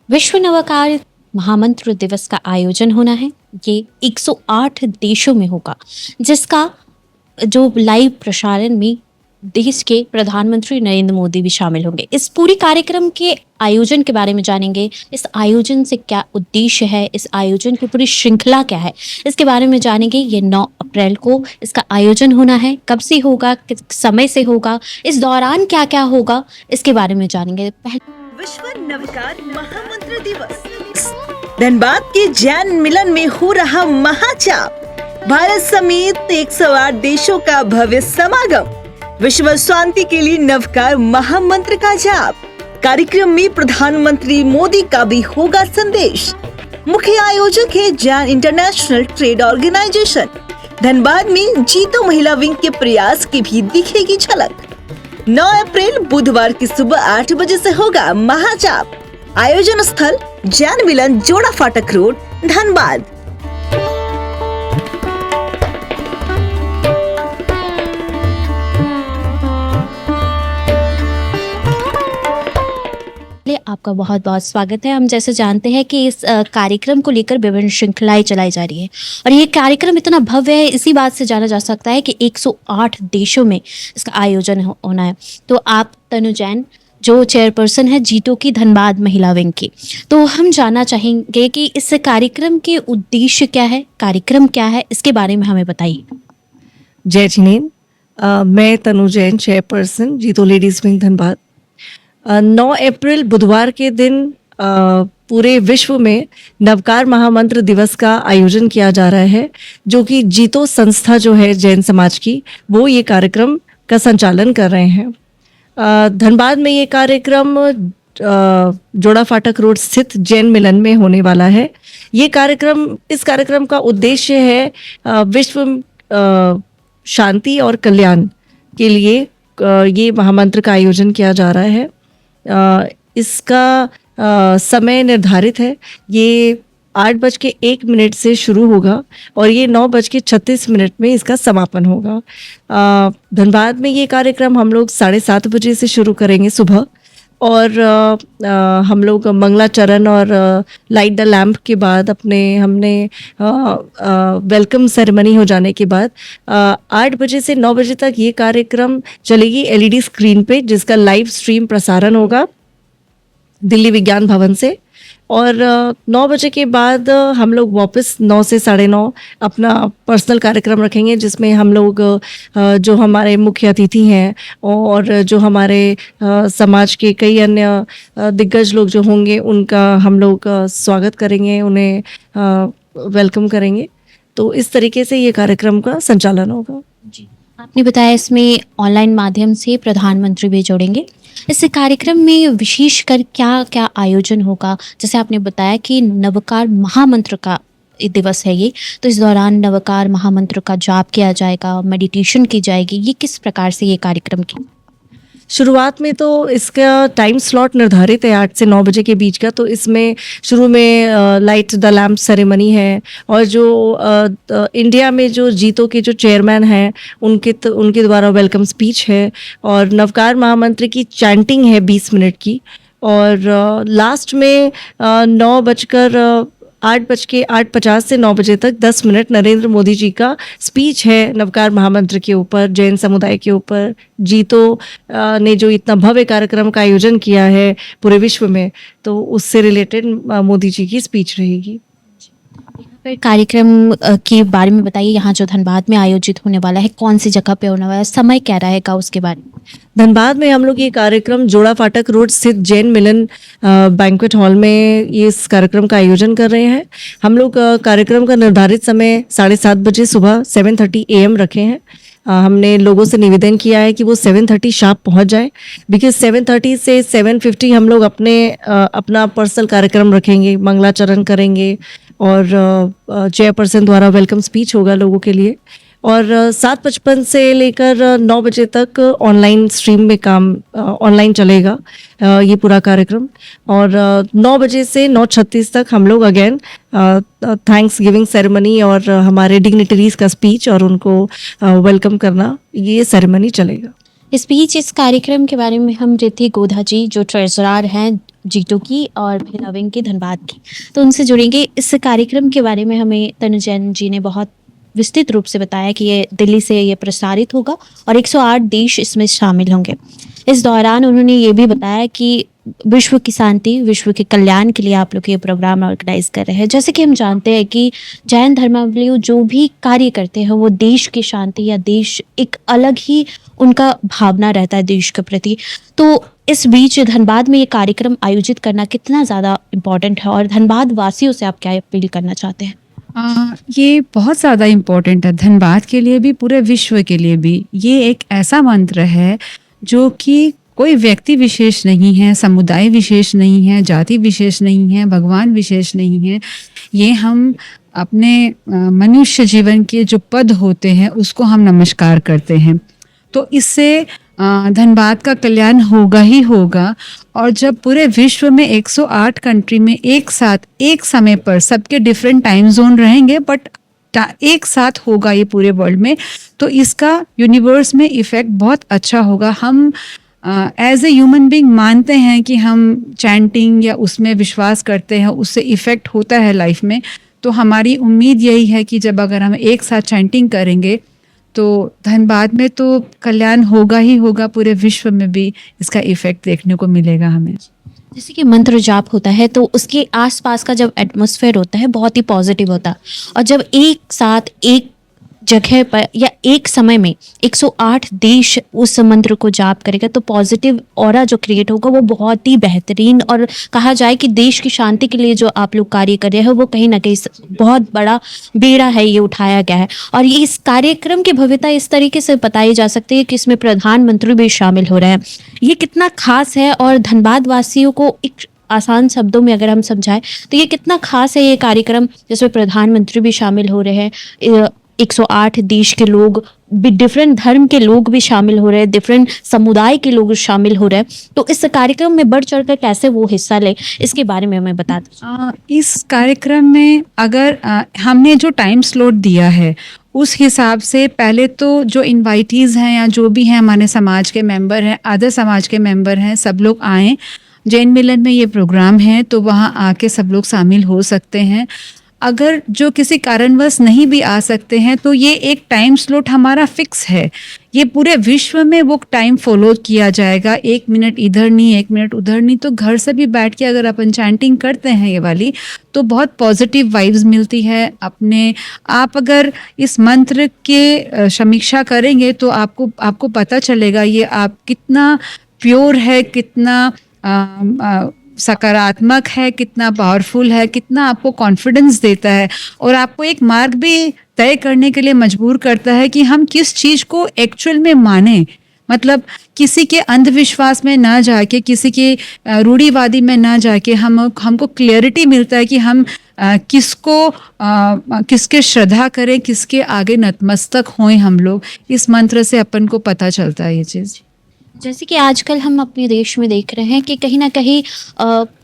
विश्व नवाकार महामंत्र दिवस का आयोजन होना है। ये 108 देशों में होगा, जिसका जो लाइव प्रसारण में देश के प्रधानमंत्री नरेंद्र मोदी भी शामिल होंगे। इस पूरी कार्यक्रम के आयोजन के बारे में जानेंगे। इस आयोजन से क्या उद्देश्य है, इस आयोजन की पूरी श्रृंखला क्या है, इसके बारे में जानेंगे। ये 9 अप्रैल को इसका आयोजन होना है। कब से होगा, किस समय से होगा, इस दौरान क्या क्या होगा, इसके बारे में जानेंगे। विश्व नवकार महामंत्र दिवस, धनबाद के जैन मिलन में हो रहा महाजाप, भारत समेत 108 देशों का भव्य समागम, विश्व शांति के लिए नवकार महामंत्र का जाप। कार्यक्रम में प्रधानमंत्री मोदी का भी होगा संदेश। मुख्य आयोजक है Jain international trade organisation. Dhanbad में जीतो महिला विंग के प्रयास की भी दिखेगी झलक। 9 अप्रैल बुधवार की सुबह 8 बजे से होगा महाजाप। आयोजन स्थल जैन मिलन, जोड़ा फाटक रोड, धनबाद। आपका बहुत बहुत स्वागत है। हम जैसे जानते हैं कि इस कार्यक्रम को लेकर विभिन्न श्रृंखलाएं चलाई जा रही है और ये कार्यक्रम इतना भव्य है, इसी बात से जाना जा सकता है कि 108 देशों में इसका आयोजन होना है। तो आप तनु जैन, जो चेयरपर्सन है जीतो की धनबाद महिला विंग की, तो हम जानना चाहेंगे कि इस कार्यक्रम के उद्देश्य क्या है, कार्यक्रम क्या है, इसके बारे में हमें बताइए। जय जिनेन, मैं तनु जैन, चेयरपर्सन जीतो लेडीज विंग धनबाद। 9 अप्रैल बुधवार के दिन पूरे विश्व में नवकार महामंत्र दिवस का आयोजन किया जा रहा है, जो कि जीतो संस्था जो है जैन समाज की, वो ये कार्यक्रम का संचालन कर रहे हैं। धनबाद में ये कार्यक्रम जोड़ा फाटक रोड स्थित जैन मिलन में होने वाला है। इस कार्यक्रम का उद्देश्य है विश्व शांति और कल्याण के लिए ये महामंत्र का आयोजन किया जा रहा है। इसका समय निर्धारित है। ये 8:01 से शुरू होगा और ये 9:36 में इसका समापन होगा। धनबाद में ये कार्यक्रम हम लोग 7:30 बजे से शुरू करेंगे सुबह, और हम लोग मंगलाचरण और लाइट द लैम्प के बाद हमने वेलकम सेरेमनी हो जाने के बाद 8 बजे से 9 बजे तक ये कार्यक्रम चलेगी एलईडी स्क्रीन पे, जिसका लाइव स्ट्रीम प्रसारण होगा दिल्ली विज्ञान भवन से। और 9 बजे के बाद हम लोग वापस 9 से 9:30 अपना पर्सनल कार्यक्रम रखेंगे, जिसमें हम लोग जो हमारे मुख्य अतिथि हैं और जो हमारे समाज के कई अन्य दिग्गज लोग जो होंगे, उनका हम लोग स्वागत करेंगे, उन्हें वेलकम करेंगे। तो इस तरीके से ये कार्यक्रम का संचालन होगा। जी, आपने बताया इसमें ऑनलाइन माध्यम से प्रधानमंत्री भी जोड़ेंगे। इस कार्यक्रम में विशेषकर क्या क्या आयोजन होगा? जैसे आपने बताया कि नवकार महामंत्र का दिवस है ये, तो इस दौरान नवकार महामंत्र का जाप किया जाएगा, मेडिटेशन की जाएगी। ये किस प्रकार से ये कार्यक्रम की शुरुआत में तो इसका टाइम स्लॉट निर्धारित है 8 से 9 बजे के बीच का। तो इसमें शुरू में लाइट द लैम्प सेरेमनी है, और जो इंडिया में जो जीतो के जो चेयरमैन हैं उनके द्वारा वेलकम स्पीच है, और नवकार महामंत्र की चैंटिंग है 20 मिनट की, और लास्ट में 8:50 से 9 बजे तक 10 मिनट नरेंद्र मोदी जी का स्पीच है नवकार महामंत्र के ऊपर, जैन समुदाय के ऊपर। जीतो ने जो इतना भव्य कार्यक्रम का आयोजन किया है पूरे विश्व में, तो उससे रिलेटेड मोदी जी की स्पीच रहेगी। फिर कार्यक्रम के बारे में बताइए। यहाँ जो धनबाद में आयोजित होने वाला है, कौन सी जगह पे होने वाला है, समय क्या रहेगा, उसके बारे में। धनबाद में हम लोग ये कार्यक्रम जोड़ा फाटक रोड स्थित जैन मिलन बैंक्वेट हॉल में ये इस कार्यक्रम का आयोजन कर रहे हैं। हम लोग कार्यक्रम का निर्धारित समय 7:30 बजे सुबह 7:30 AM रखे हैं। हमने लोगों से निवेदन किया है कि वो 7:30 शार्प पहुंच जाए, बिकॉज 7:30 से 7:50 हम लोग अपना पर्सनल कार्यक्रम रखेंगे, मंगलाचरण करेंगे, और चेयरपर्सन द्वारा वेलकम स्पीच होगा लोगों के लिए। और 7:55 से लेकर 9 बजे तक ऑनलाइन स्ट्रीम में ऑनलाइन चलेगा ये पूरा कार्यक्रम। और 9 बजे से 9:36 तक हम लोग अगेन थैंक्स गिविंग सेरेमनी और हमारे डिग्निटरीज का स्पीच और उनको वेलकम करना, ये सेरेमनी चलेगा। इस बीच इस कार्यक्रम के बारे में हम रिद्धि गोधा जी जो ट्रेजरर हैं जीटो की और फिर नवीन की धनबाद की, तो उनसे जुड़ेंगे। इस कार्यक्रम के बारे में हमें तनु जैन जी ने बहुत विस्तृत रूप से बताया कि ये दिल्ली से ये प्रसारित होगा और 108 देश इसमें शामिल होंगे। इस दौरान उन्होंने ये भी बताया कि विश्व की शांति, विश्व के कल्याण के लिए आप लोग ये प्रोग्राम ऑर्गेनाइज कर रहे हैं। जैसे कि हम जानते हैं कि जैन धर्मावलंबी जो भी कार्य करते हैं वो देश की शांति या देश एक अलग ही उनका भावना रहता है देश के प्रति। तो इस बीच धनबाद में ये कार्यक्रम आयोजित करना कितना ज़्यादा इम्पोर्टेंट है और धनबाद वासियों से आप क्या अपील करना चाहते हैं? ये बहुत ज़्यादा इम्पोर्टेंट है धनबाद के लिए भी, पूरे विश्व के लिए भी। ये एक ऐसा मंत्र है जो कि कोई व्यक्ति विशेष नहीं है, समुदाय विशेष नहीं है, जाति विशेष नहीं है, भगवान विशेष नहीं है। ये हम अपने मनुष्य जीवन के जो पद होते हैं उसको हम नमस्कार करते हैं। तो इससे धनबाद का कल्याण होगा ही होगा। और जब पूरे विश्व में 108 कंट्री में एक साथ एक समय पर सबके डिफरेंट टाइम जोन रहेंगे बट एक साथ होगा ये पूरे वर्ल्ड में, तो इसका यूनिवर्स में इफ़ेक्ट बहुत अच्छा होगा। हम एज ए ह्यूमन बीइंग मानते हैं कि हम चैंटिंग या उसमें विश्वास करते हैं, उससे इफ़ेक्ट होता है लाइफ में। तो हमारी उम्मीद यही है कि जब अगर हम एक साथ चैंटिंग करेंगे तो धनबाद में तो कल्याण होगा ही होगा, पूरे विश्व में भी इसका इफ़ेक्ट देखने को मिलेगा हमें। जैसे कि मंत्र जाप होता है तो उसके आसपास का जब एटमॉस्फेयर होता है बहुत ही पॉजिटिव होता है, और जब एक साथ एक जगह पर या एक समय में 108 देश उस मंत्र को जाप करेगा तो पॉजिटिव ऑरा जो क्रिएट होगा वो बहुत ही बेहतरीन, और कहा जाए कि देश की शांति के लिए जो आप लोग कार्य कर रहे हैं वो कहीं ना कहीं बहुत बड़ा बेड़ा है ये उठाया गया है। और ये इस कार्यक्रम की भव्यता इस तरीके से बताई जा सकती है कि इसमें प्रधानमंत्री भी शामिल हो रहे हैं। ये कितना खास है और धनबाद वासियों को एक आसान शब्दों में अगर हम समझाएं तो ये कितना खास है ये कार्यक्रम जिसमें प्रधानमंत्री भी शामिल हो रहे हैं, 108 देश के लोग भी, डिफरेंट धर्म के लोग भी शामिल हो रहे हैं, डिफरेंट समुदाय के लोग शामिल हो रहे हैं। तो इस कार्यक्रम में बढ़ चढ़कर कैसे वो हिस्सा ले इसके बारे में हमें बता दें। इस कार्यक्रम में अगर हमने जो टाइम स्लॉट दिया है उस हिसाब से पहले तो जो इनवाइटीज़ हैं या जो भी हैं हमारे समाज के मेंबर हैं, अदर समाज के मेंबर हैं, सब लोग आएँ। जैन मिलन में ये प्रोग्राम है तो वहाँ आके सब लोग शामिल हो सकते हैं। अगर जो किसी कारणवश नहीं भी आ सकते हैं तो ये एक टाइम स्लॉट हमारा फिक्स है, ये पूरे विश्व में वो टाइम फॉलो किया जाएगा। 1 मिनट इधर नहीं 1 मिनट उधर नहीं, तो घर से भी बैठ के अगर अपन चैंटिंग करते हैं ये वाली तो बहुत पॉजिटिव वाइब्स मिलती है। अपने आप अगर इस मंत्र के समीक्षा करेंगे तो आपको पता चलेगा ये आप कितना प्योर है, कितना सकारात्मक है, कितना पावरफुल है, कितना आपको कॉन्फिडेंस देता है और आपको एक मार्ग भी तय करने के लिए मजबूर करता है कि हम किस चीज़ को एक्चुअल में माने। मतलब किसी के अंधविश्वास में ना जाके, किसी के रूढ़िवादी में ना जाके हमको क्लियरिटी मिलता है कि हम किसके श्रद्धा करें, किसके आगे नतमस्तक होएं हम लोग। इस मंत्र से अपन को पता चलता है ये चीज़। जैसे कि आजकल हम अपने देश में देख रहे हैं कि कहीं ना कहीं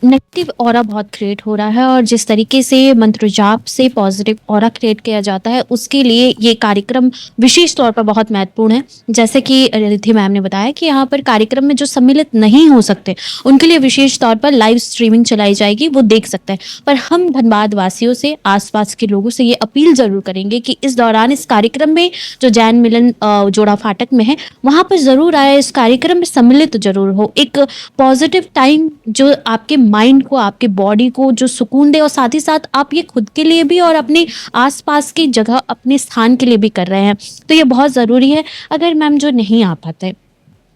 नेगेटिव ऑरा बहुत क्रिएट हो रहा है, और जिस तरीके से मंत्र जाप से पॉजिटिव ऑरा क्रिएट किया जाता है उसके लिए ये कार्यक्रम विशेष तौर पर बहुत महत्वपूर्ण है। जैसे कि रिद्धि मैम ने बताया कि यहाँ पर कार्यक्रम में जो सम्मिलित नहीं हो सकते उनके लिए विशेष तौर पर लाइव स्ट्रीमिंग चलाई जाएगी, वो देख सकते हैं। पर हम धनबाद वासियों से, आसपास के लोगों से ये अपील जरूर करेंगे कि इस दौरान इस कार्यक्रम में जो जैन मिलन जोड़ा फाटक में है वहाँ पर ज़रूर आए, इस कार्यक्रम में सम्मिलित जरूर हो। एक पॉजिटिव टाइम जो आपके माइंड को, आपके बॉडी को जो सुकून दे, और साथ ही साथ आप ये खुद के लिए भी और अपने आसपास की जगह, अपने स्थान के लिए भी कर रहे हैं, तो ये बहुत ज़रूरी है। अगर मैम जो नहीं आ पाते,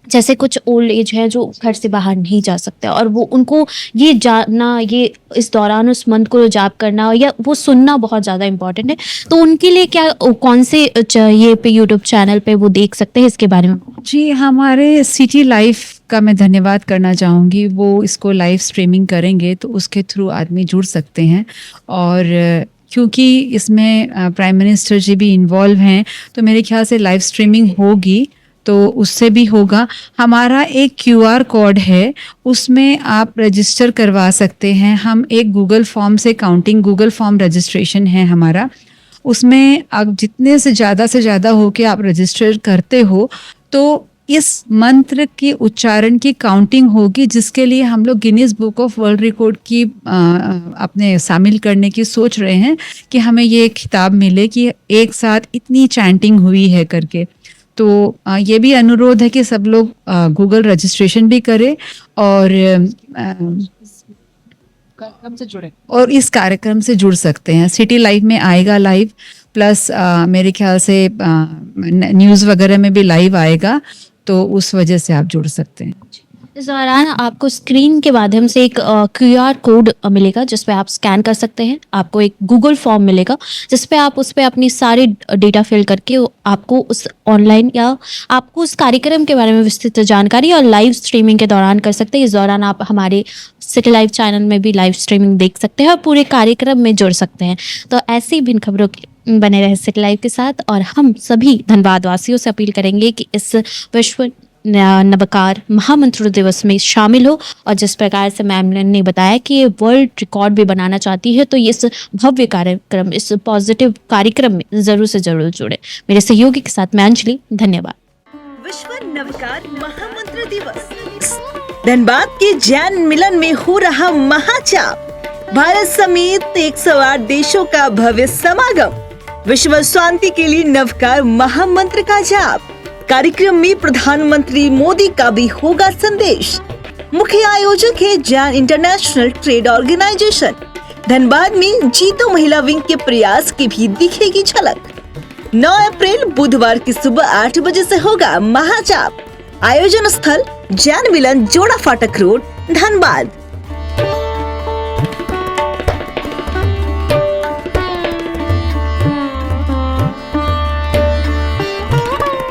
जैसे कुछ ओल्ड एज है जो घर से बाहर नहीं जा सकते और वो उनको ये जानना, ये इस दौरान उस मंत्र को जाप करना या वो सुनना बहुत ज़्यादा इम्पोर्टेंट है, तो उनके लिए क्या कौन से ये पे यूट्यूब चैनल पे वो देख सकते हैं, इसके बारे में? जी, हमारे सिटी लाइफ का मैं धन्यवाद करना चाहूँगी। वो इसको लाइव स्ट्रीमिंग करेंगे तो उसके थ्रू आदमी जुड़ सकते हैं, और क्योंकि इसमें प्राइम मिनिस्टर जी भी इन्वॉल्व हैं तो मेरे ख्याल से लाइव स्ट्रीमिंग होगी तो उससे भी होगा। हमारा एक QR कोड है, उसमें आप रजिस्टर करवा सकते हैं। हम एक गूगल फॉर्म से गूगल फॉर्म रजिस्ट्रेशन है हमारा, उसमें आप जितने से ज़्यादा हो के आप रजिस्टर करते हो तो इस मंत्र की उच्चारण की काउंटिंग होगी, जिसके लिए हम लोग Guinness book of world record की अपने शामिल करने की सोच रहे हैं कि हमें ये खिताब मिले कि एक साथ इतनी चैंटिंग हुई है करके। तो ये भी अनुरोध है कि सब लोग गूगल रजिस्ट्रेशन भी करें और और इस कार्यक्रम से जुड़ सकते हैं। सिटी लाइव में आएगा लाइव, प्लस मेरे ख्याल से न्यूज़ वगैरह में भी लाइव आएगा, तो उस वजह से आप जुड़ सकते हैं। इस दौरान आपको स्क्रीन के माध्यम से एक QR कोड मिलेगा जिस पे आप स्कैन कर सकते हैं। आपको एक गूगल फॉर्म मिलेगा जिस पे आप उस पे अपनी सारी डेटा फिल करके आपको उस ऑनलाइन या आपको उस कार्यक्रम के बारे में विस्तृत जानकारी और लाइव स्ट्रीमिंग के दौरान कर सकते हैं। इस दौरान आप हमारे सिटी लाइव चैनल में भी लाइव स्ट्रीमिंग देख सकते हैं और पूरे कार्यक्रम में जुड़ सकते हैं। तो ऐसी ही भिन्न खबरों बने रहे सिटी लाइव के साथ, और हम सभी धनबाद वासियों से अपील करेंगे कि इस विश्व नवकार महामंत्र दिवस में शामिल हो। और जिस प्रकार से मैम ने बताया कि ये वर्ल्ड रिकॉर्ड भी बनाना चाहती है, तो इस भव्य कार्यक्रम, इस पॉजिटिव कार्यक्रम में जरूर से जरूर जुड़े। मेरे सहयोगी के साथ मैं अंजलि, धन्यवाद। विश्व नवकार महामंत्र दिवस, धनबाद के जैन मिलन में हो रहा महाजाप, भारत समेत 108 देशों का भव्य समागम, विश्व शांति के लिए नवकार महामंत्र का जाप। कार्यक्रम में प्रधानमंत्री मोदी का भी होगा संदेश। मुख्य आयोजक है Jain international trade organisation. Dhanbad में जीतो महिला विंग के प्रयास की भी दिखेगी झलक। 9 अप्रैल बुधवार की सुबह 8 बजे से होगा महाजाप। आयोजन स्थल जैन मिलन, जोड़ा फाटक रोड, धनबाद।